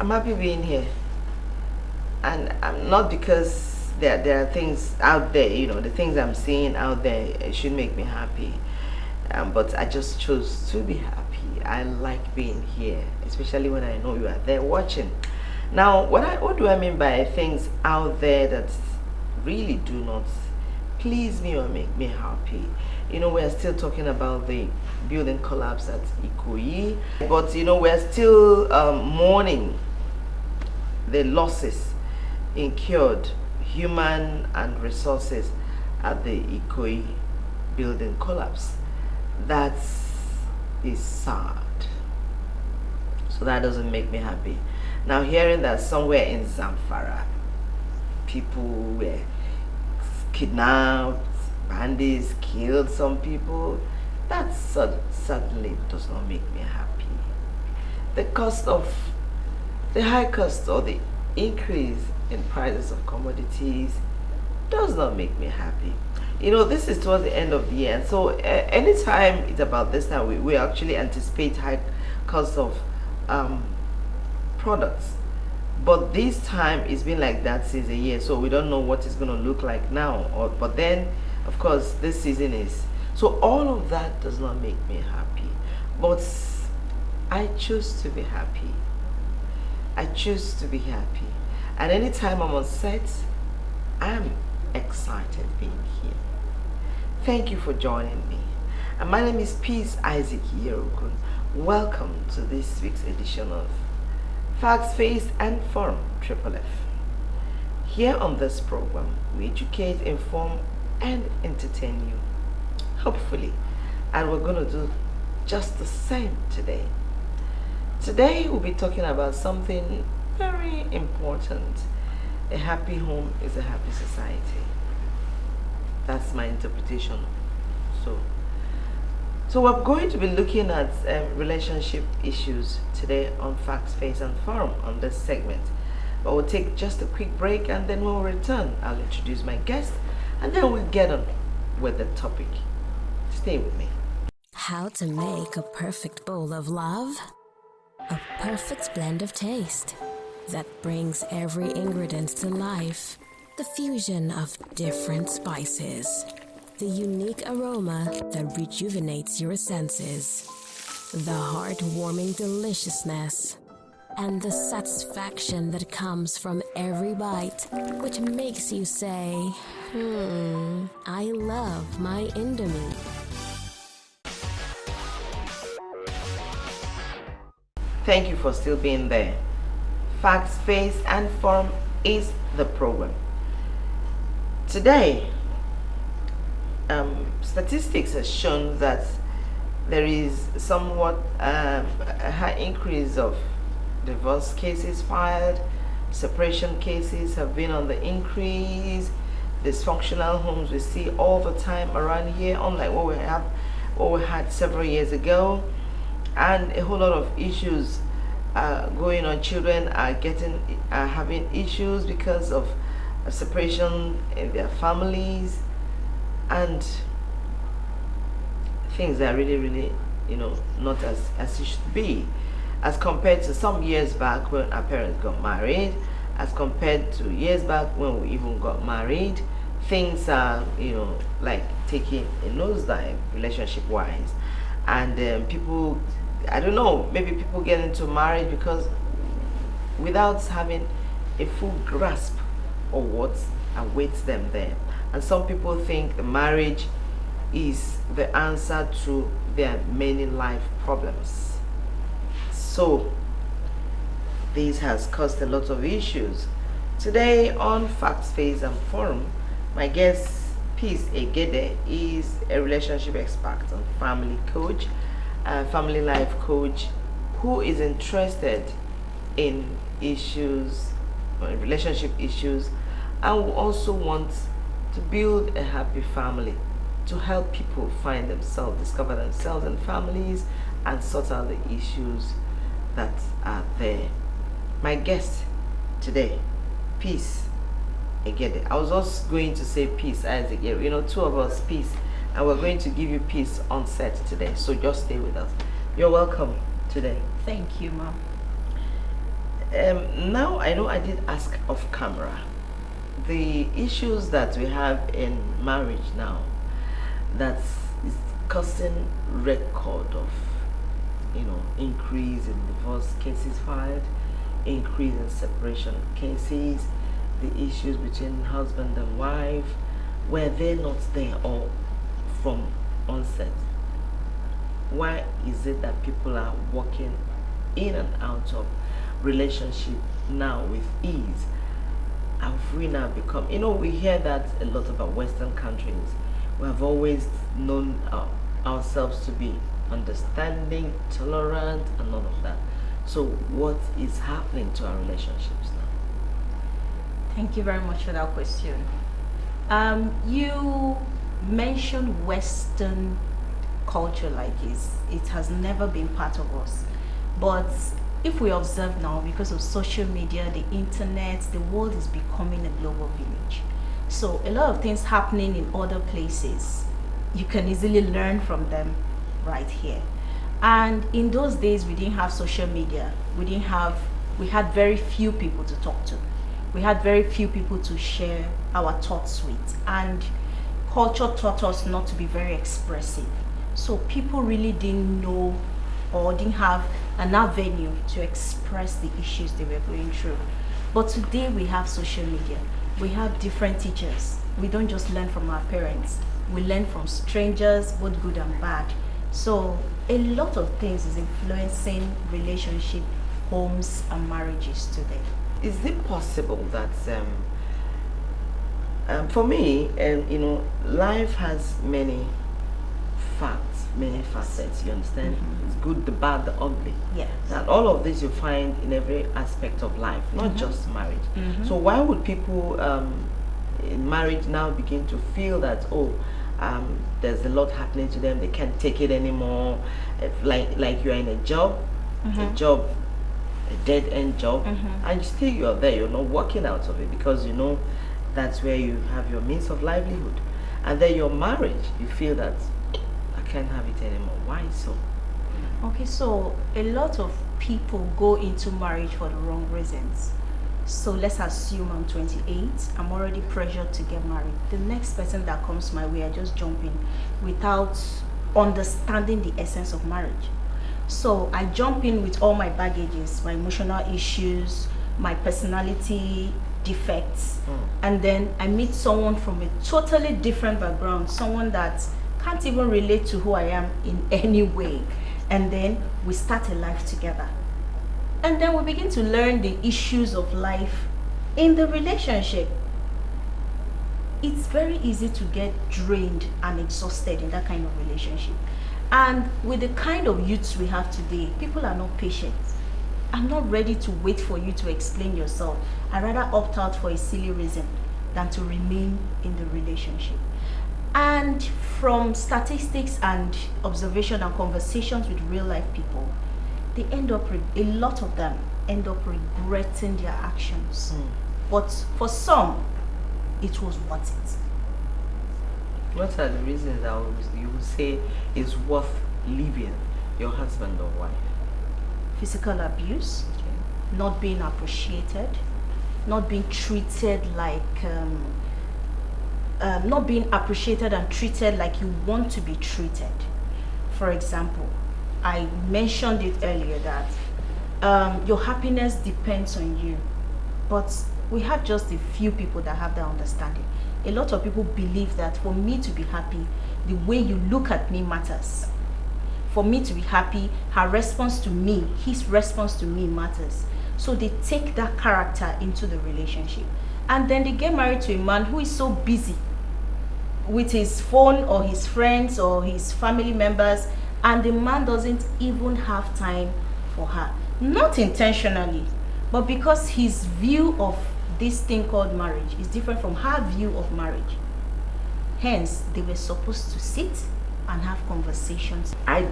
I'm happy being here. And I'm not because there are things out there, the things I'm seeing out there, it should make me happy. But I just chose to be happy. I like being here, especially when I know you are there watching. Now, what do I mean by things out there that really do not please me or make me happy? We're still talking about the building collapse at Ikoyi, but we're still mourning the losses incurred, human and resources, at the Ikoyi building collapse. That is sad. So that doesn't make me happy. Now, hearing that somewhere in Zamfara, people were kidnapped, bandits killed some people, that certainly does not make me happy. The high cost or the increase in prices of commodities does not make me happy. This is towards the end of the year, and so anytime it's about this time, we actually anticipate high cost of products. But this time it's been like that since a year, so we don't know what it's going to look like now. But then, of course, this season is. So all of that does not make me happy. But I choose to be happy. I choose to be happy. And anytime I'm on set, I'm excited being here. Thank you for joining me. And my name is Peace Isaac-Yerokun. Welcome to this week's edition of Facts, Face and Forum Triple F. Here on this program, we educate, inform and entertain you, hopefully. And we're going to do just the same today. Today we'll be talking about something very important. A happy home is a happy society. That's my interpretation. So we're going to be looking at relationship issues today on Facts, Face and Forum on this segment. But we'll take just a quick break, and then when we return, I'll introduce my guest, and then we'll get on with the topic. Stay with me. How to make a perfect bowl of love? A perfect blend of taste that brings every ingredient to life. The fusion of different spices. The unique aroma that rejuvenates your senses. The heartwarming deliciousness. And the satisfaction that comes from every bite, which makes you say, I love my Indomie. Thank you for still being there. Facts, Face and Forum is the program. Today, statistics has shown that there is somewhat a high increase of divorce cases filed, separation cases have been on the increase, dysfunctional homes we see all the time around here, unlike what we had several years ago, and a whole lot of issues going on. Children are having issues because of separation in their families, and things are really not as it should be, as compared to some years back when our parents got married, as compared to years back when we even got married. Things are like taking a nosedive relationship wise, and people, I don't know, maybe people get into marriage because without having a full grasp of what awaits them there. And some people think the marriage is the answer to their many life problems. So this has caused a lot of issues. Today on Facts, Face and Forum, my guest Peace Egene is a relationship expert and family coach, family life coach, who is interested in issues, relationship issues, and who also wants to build a happy family, to help people find themselves, discover themselves and families, and sort out the issues that are there. My guest today, Peace Egene. I was also going to say Peace Isaac. Two of us, Peace, and we're going to give you peace on set today. So just stay with us. You're welcome today. Thank you, Mom. Now I know I did ask off camera. The issues that we have in marriage now, that is causing record of, increase in divorce cases filed, increase in separation cases, the issues between husband and wife, were they not there all from onset? Why is it that people are walking in and out of relationship now with ease? Have we now become, we hear that a lot about Western countries. We have always known ourselves to be understanding, tolerant, and all of that. So what is happening to our relationships now? Thank you very much for that question. You mentioned Western culture like it has never been part of us. But if we observe now, because of social media, the internet, the world is becoming a global village. So a lot of things happening in other places, you can easily learn from them right here. And in those days, we didn't have social media. We had very few people to talk to. We had very few people to share our thoughts with. And culture taught us not to be very expressive. So people really didn't know or didn't have an avenue to express the issues they were going through. But today we have social media. We have different teachers. We don't just learn from our parents. We learn from strangers, both good and bad. So a lot of things is influencing relationship, homes, and marriages today. Is it possible that, for me, life has many facts, many facets, you understand? Mm-hmm. It's good, the bad, the ugly. Yes. And all of this you find in every aspect of life, not Mm-hmm. just marriage. Mm-hmm. So why would people in marriage now begin to feel that, there's a lot happening to them, they can't take it anymore, like you're in a job, Mm-hmm. A dead-end job, Mm-hmm. and still you're there, you're not working out of it because that's where you have your means of livelihood. And then your marriage, you feel that I can't have it anymore. Why so? Okay, so a lot of people go into marriage for the wrong reasons. So let's assume I'm 28, I'm already pressured to get married. The next person that comes my way, I just jump in without understanding the essence of marriage. So I jump in with all my baggages, my emotional issues, my personality defects, and then I meet someone from a totally different background, someone that can't even relate to who I am in any way. And then we start a life together. And then we begin to learn the issues of life in the relationship. It's very easy to get drained and exhausted in that kind of relationship. And with the kind of youths we have today, people are not patient. I'm not ready to wait for you to explain yourself. I'd rather opt out for a silly reason than to remain in the relationship. And from statistics and observation and conversations with real life people, they a lot of them end up regretting their actions. But for some, it was worth it. What are the reasons that you would say is worth leaving your husband or wife? Physical abuse, not being appreciated, not being treated like, not being appreciated and treated like you want to be treated. For example, I mentioned it earlier that your happiness depends on you, but we have just a few people that have that understanding. A lot of people believe that for me to be happy, the way you look at me matters. For me to be happy, her response to me, his response to me matters. So they take that character into the relationship. And then they get married to a man who is so busy with his phone or his friends or his family members, and the man doesn't even have time for her. Not intentionally, but because his view of this thing called marriage is different from her view of marriage. Hence, they were supposed to sit and have conversations. I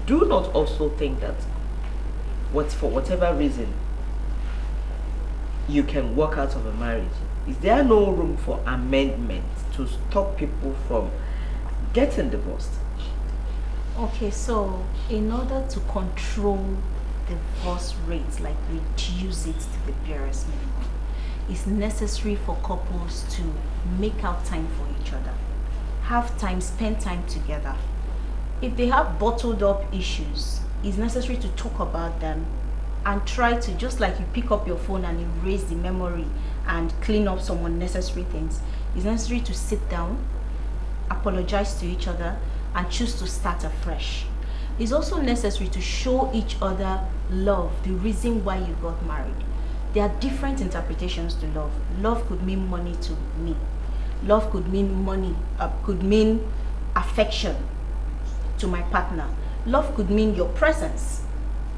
do not also think that for whatever reason you can walk out of a marriage. Is there no room for amendment to stop people from getting divorced? Okay, so in order to control divorce rate, like reduce it to the barest minimum. It's necessary for couples to make out time for each other. Have time, spend time together. If they have bottled up issues, it's necessary to talk about them and try to, just like you pick up your phone and erase the memory and clean up some unnecessary things, it's necessary to sit down, apologize to each other, and choose to start afresh. It's also necessary to show each other love, the reason why you got married. There are different interpretations to love. Love could mean money to me. Love could mean money, could mean affection to my partner. Love could mean your presence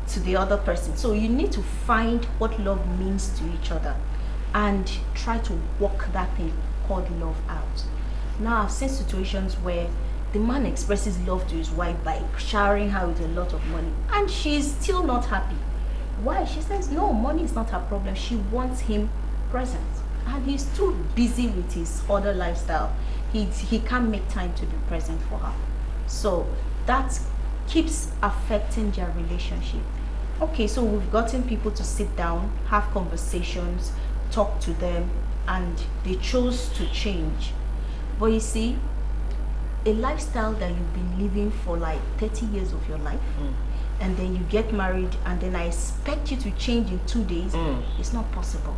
to the other person. So you need to find what love means to each other and try to work that thing called love out. Now, I've seen situations where the man expresses love to his wife by showering her with a lot of money, and she's still not happy. Why? She says no, money is not her problem. She wants him present, and he's too busy with his other lifestyle. He can't make time to be present for her. So that keeps affecting their relationship. Okay, so we've gotten people to sit down, have conversations, talk to them, and they chose to change. But you see, a lifestyle that you've been living for like 30 years of your life, and then you get married, and then I expect you to change in 2 days, it's not possible.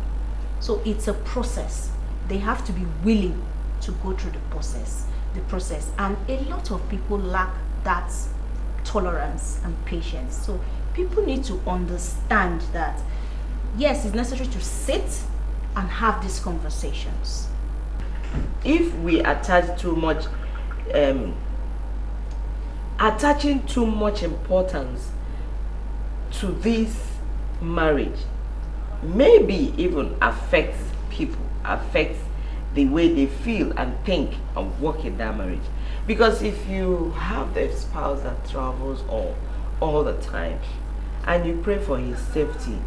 So it's a process. They have to be willing to go through the process. And a lot of people lack that tolerance and patience. So people need to understand that, yes, it's necessary to sit and have these conversations. If we attach too much, attaching too much importance to this marriage, maybe even affects people, affects the way they feel and think and work in that marriage. Because if you have the spouse that travels all the time and you pray for his safety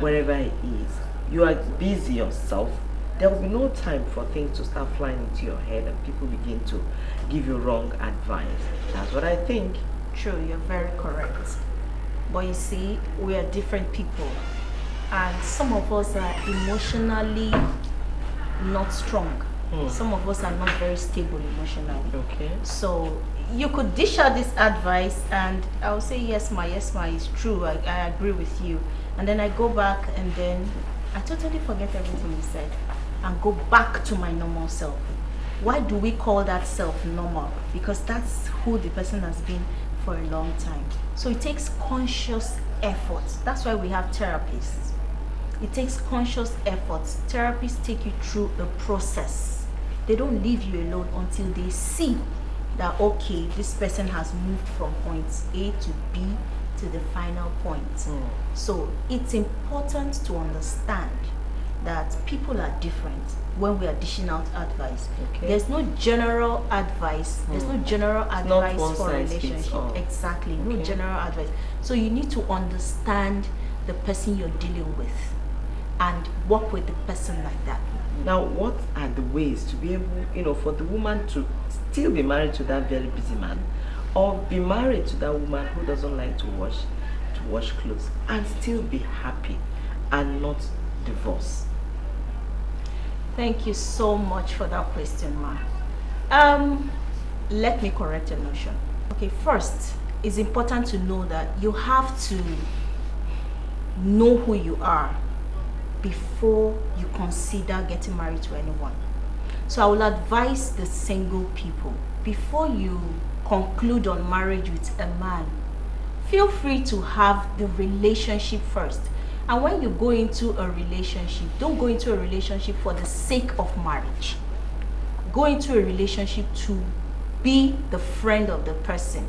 wherever he is, you are busy yourself, there will be no time for things to start flying into your head and people begin to give you wrong advice. That's what I think. True, you're very correct. But you see, we are different people, and some of us are emotionally not strong. Some of us are not very stable emotionally. Okay. So you could dish out this advice and I'll say yes ma, it's true, I agree with you, and then I go back and then I totally forget everything you said and go back to my normal self. Why do we call that self normal? Because that's who the person has been for a long time. So it takes conscious effort. That's why we have therapists. It takes conscious efforts. Therapists take you through a process. They don't leave you alone until they see that, okay, this person has moved from point A to B to the final point. So it's important to understand that people are different when we are dishing out advice. Okay. There's no general advice. There's no general advice for a relationship. Exactly. No general advice. So you need to understand the person you're dealing with and work with the person like that. Now, what are the ways to be able, for the woman to still be married to that very busy man, or be married to that woman who doesn't like to wash clothes, and still be happy and not divorce? Thank you so much for that question, ma. Let me correct a notion. Okay, first, it's important to know that you have to know who you are before you consider getting married to anyone. So I will advise the single people, before you conclude on marriage with a man, feel free to have the relationship first. And when you go into a relationship, don't go into a relationship for the sake of marriage. Go into a relationship to be the friend of the person,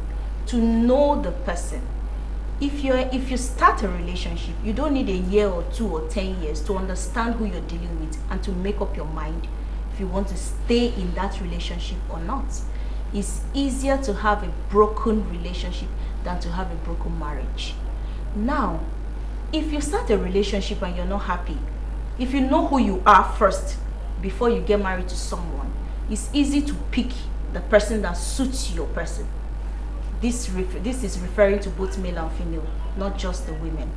to know the person. If you start a relationship, you don't need a year or 2 or 10 years to understand who you're dealing with and to make up your mind if you want to stay in that relationship or not. It's easier to have a broken relationship than to have a broken marriage. Now, if you start a relationship and you're not happy, if you know who you are first before you get married to someone, it's easy to pick the person that suits your person. this is referring to both male and female, not just the women.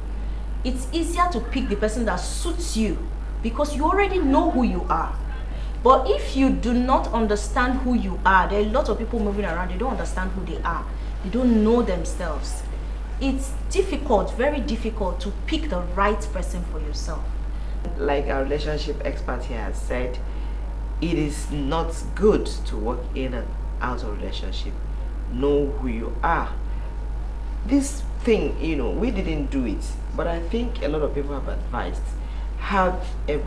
It's easier to pick the person that suits you because you already know who you are. But if you do not understand who you are, there are a lot of people moving around, they don't understand who they are. They don't know themselves. It's difficult, very difficult to pick the right person for yourself. Like our relationship expert here has said, it is not good to work in and out of relationship. Know who you are. This thing, we didn't do it, but I think a lot of people have advised, have a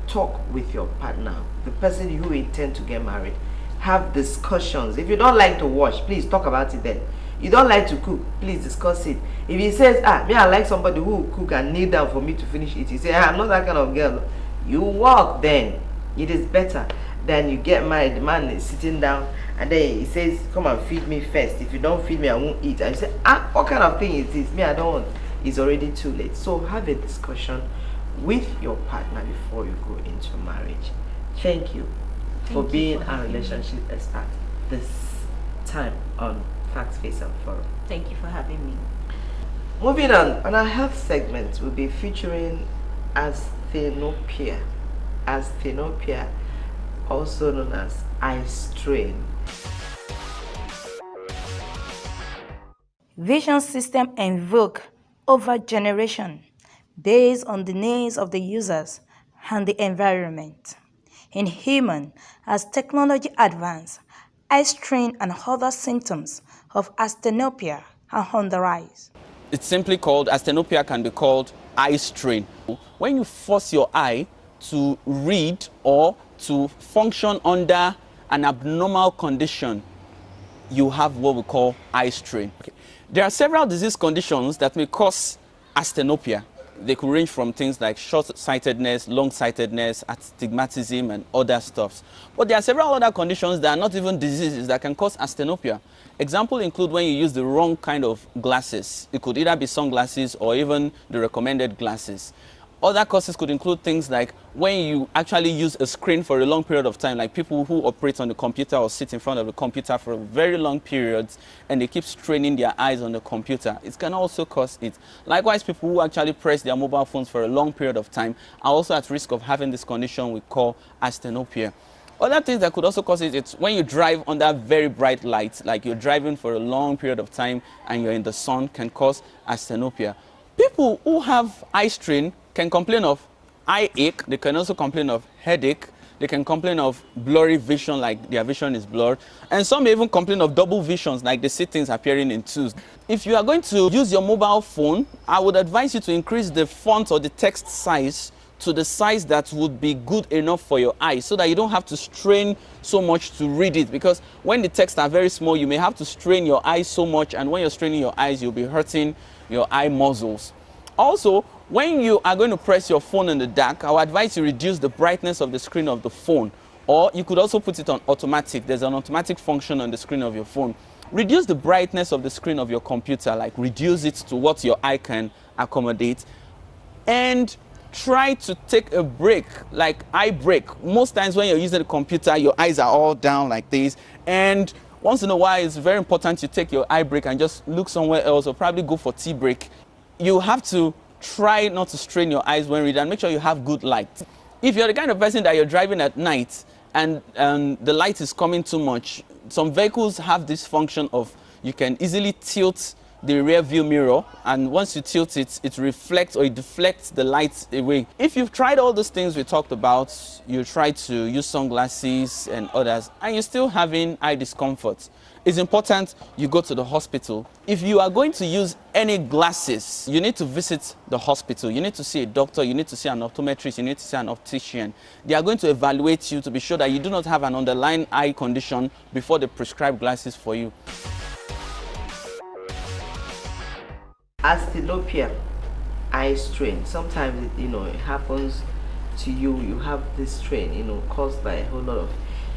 talk with your partner, the person who intend to get married. Have discussions. If you don't like to wash, please talk about it then. You don't like to cook, please discuss it. If he says, me, I like somebody who will cook and kneel down for me to finish it, you say, I'm not that kind of girl. You walk then. It is better than you get married, the man is sitting down and then he says, come and feed me first. If you don't feed me, I won't eat. And you say, what kind of thing is this? Me, I don't want. It's already too late. So have a discussion with your partner before you go into marriage. Thank you for being our relationship expert this time on Facts Face and Forum. Thank you for having me. Moving on our health segment, we'll be featuring asthenospatia, also known as eye strain. Vision system invoke over generation based on the needs of the users and the environment. In human, as technology advances, eye strain and other symptoms of asthenopia are on the rise. It's simply called, asthenopia can be called eye strain. When you force your eye to read or to function under an abnormal condition, you have what we call eye strain. Okay. There are several disease conditions that may cause asthenopia. They could range from things like short-sightedness, long-sightedness, astigmatism, and other stuffs. But there are several other conditions that are not even diseases that can cause asthenopia. Examples include when you use the wrong kind of glasses. It could either be sunglasses or even the recommended glasses. Other causes could include things like when you actually use a screen for a long period of time, like people who operate on the computer or sit in front of the computer for very long periods and they keep straining their eyes on the computer. It can also cause it. Likewise, people who actually press their mobile phones for a long period of time are also at risk of having this condition we call asthenopia. Other things that could also cause it, it's when you drive under very bright lights, like you're driving for a long period of time and you're in the sun, can cause asthenopia. People who have eye strain can complain of eye ache. They can also complain of headache. They can complain of blurry vision, like their vision is blurred. And some may even complain of double visions, like they see things appearing in twos. If you are going to use your mobile phone, I would advise you to increase the font or the text size to the size that would be good enough for your eyes, so that you don't have to strain so much to read it. Because when the texts are very small, you may have to strain your eyes so much, and when you're straining your eyes, you'll be hurting your eye muscles. Also, when you are going to press your phone in the dark, I would advise you reduce the brightness of the screen of the phone. Or you could also put it on automatic. There's an automatic function on the screen of your phone. Reduce the brightness of the screen of your computer, like reduce it to what your eye can accommodate. And try to take a break, like eye break. Most times when you're using the computer, your eyes are all down like this. And once in a while, it's very important you take your eye break and just look somewhere else, or probably go for tea break. You have to try not to strain your eyes when reading, and make sure you have good light. If you're the kind of person that you're driving at night and the light is coming too much, some vehicles have this function of you can easily tilt the rear view mirror, and once you tilt it, it reflects or it deflects the light away. If you've tried all those things we talked about, you try to use sunglasses and others, and you're still having eye discomfort, it's important you go to the hospital. If you are going to use any glasses, you need to visit the hospital. You need to see a doctor, you need to see an optometrist, you need to see an optician. They are going to evaluate you to be sure that you do not have an underlying eye condition before they prescribe glasses for you. Asthenopia, eye strain. Sometimes it happens to you. You have this strain, caused by a whole lot of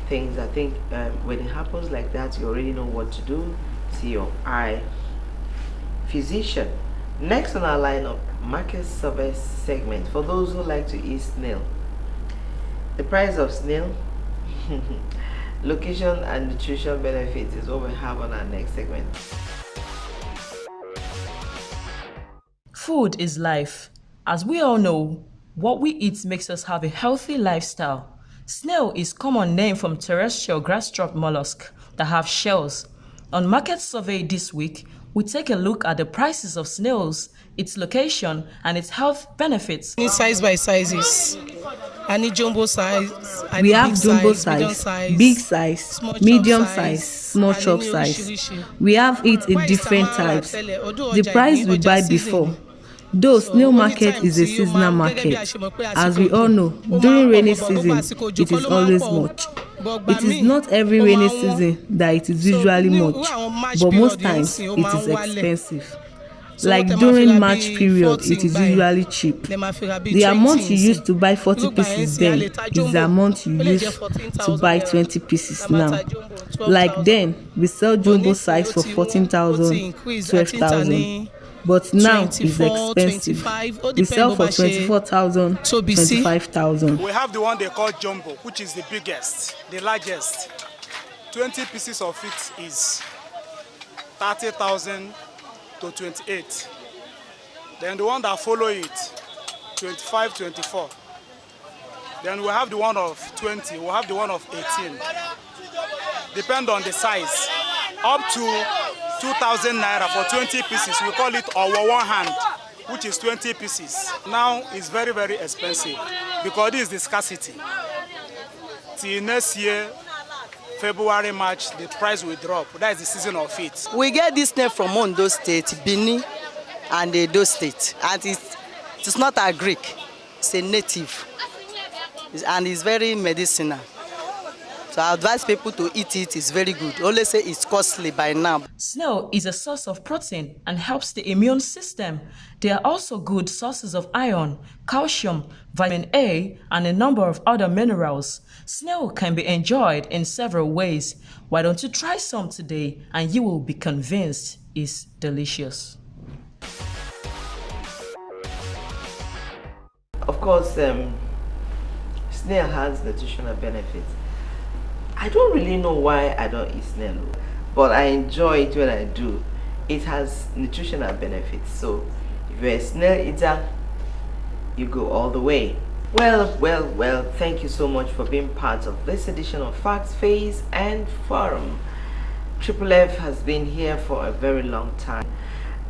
things. I think when it happens like that, you already know what to do. See your eye physician. Next on our lineup, market survey segment. For those who like to eat snail, the price of snail, location and nutrition benefits is what we have on our next segment. Food is life. As we all know, what we eat makes us have a healthy lifestyle. Snail is a common name from terrestrial grass-strop mollusk that have shells. On Market Survey this week, we take a look at the prices of snails, its location, and its health benefits. Size by sizes. I need jumbo size. We have jumbo size, big size, medium size, small chop size. We have it in different types. The price we buy before. Though snail market is a seasonal market, as we all know, during rainy season, it is always much. It is not every rainy season that it is usually much, but most times it is expensive. Like during March period, it is usually cheap. The amount you used to buy 40 pieces then is the amount you use to buy 20 pieces now. Like then, we sell jumbo size for 14,000, 12,000. But now it's expensive. We sell for 24,000, 25,000. We have the one they call jumbo, which is the biggest, the largest. 20 pieces of it is 30,000 to 28. Then the one that follow it, 25, 24. Then we have the one of 20, we have the one of 18. Depend on the size. Up to 2,000 naira for 20 pieces. We call it our one hand, which is 20 pieces. Now it's very, very expensive because this is the scarcity. Till next year, February, March, the price will drop. That is the season of it. We get this name from Ondo State, Benin, and Edo State. And it's not a Greek, it's a native. And it's very medicinal. So I advise people to eat it. It's very good. Only say it's costly by now. Snail is a source of protein and helps the immune system. They are also good sources of iron, calcium, vitamin A, and a number of other minerals. Snail can be enjoyed in several ways. Why don't you try some today and you will be convinced it's delicious. Of course, snail has nutritional benefits. I don't really know why I don't eat snail, but I enjoy it when I do. It has nutritional benefits, so if you're a snail eater, you go all the way. Well, thank you so much for being part of this edition of Facts, Face and Forum. Triple F has been here for a very long time,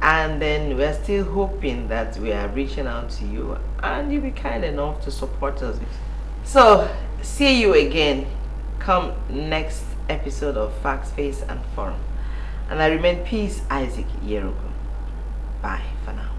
and then we're still hoping that we are reaching out to you and you'll be kind enough to support us. So, see you again come next episode of Facts, Face and Forum. And I remain Peace, Isaac-Yerokun. Bye for now.